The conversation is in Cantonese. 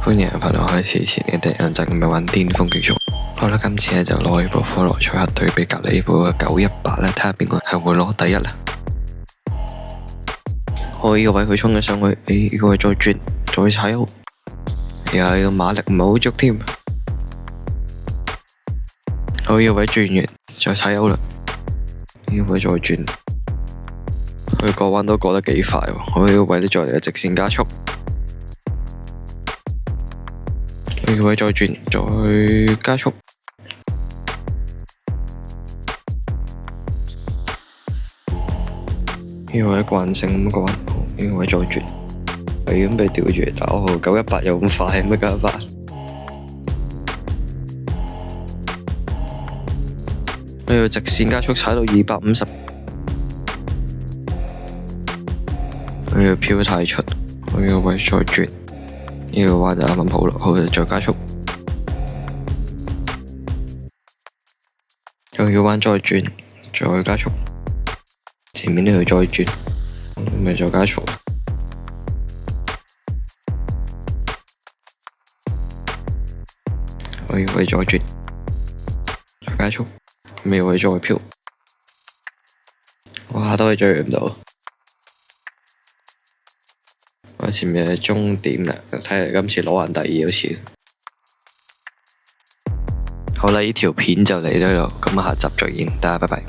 歡迎朋友開始前嘅第一陣咪玩巔峰極速。好啦，今次咧就攞呢部科羅塞克對比隔離呢部嘅918咧，睇下邊個係會攞第一啦。我呢個位佢衝咗上去，呢個位再轉再踩油，又係個馬力唔係好足添。我呢個位轉完再踩油啦，呢個位再轉，佢過彎都過得幾快喎。我呢個位都再嚟個直線加速。呢個位再轉，再加速。呢個位慣性咁過，呢個位再轉，係咁被吊住嚟打號918又咁快，乜加法？呢個直線加速踩到250，呢個飄太出，呢個位再轉。呢個彎就啱啱好啦，好就再加速，又要彎再轉，再加速，前面呢條再轉，咪再加速，我要位再轉，再加速，咪位再飄，哇都係追唔到。我前面係終點啦，睇嚟今次攞完第二好似。好啦，呢條片就嚟到呢度，咁下集再見，大家拜拜。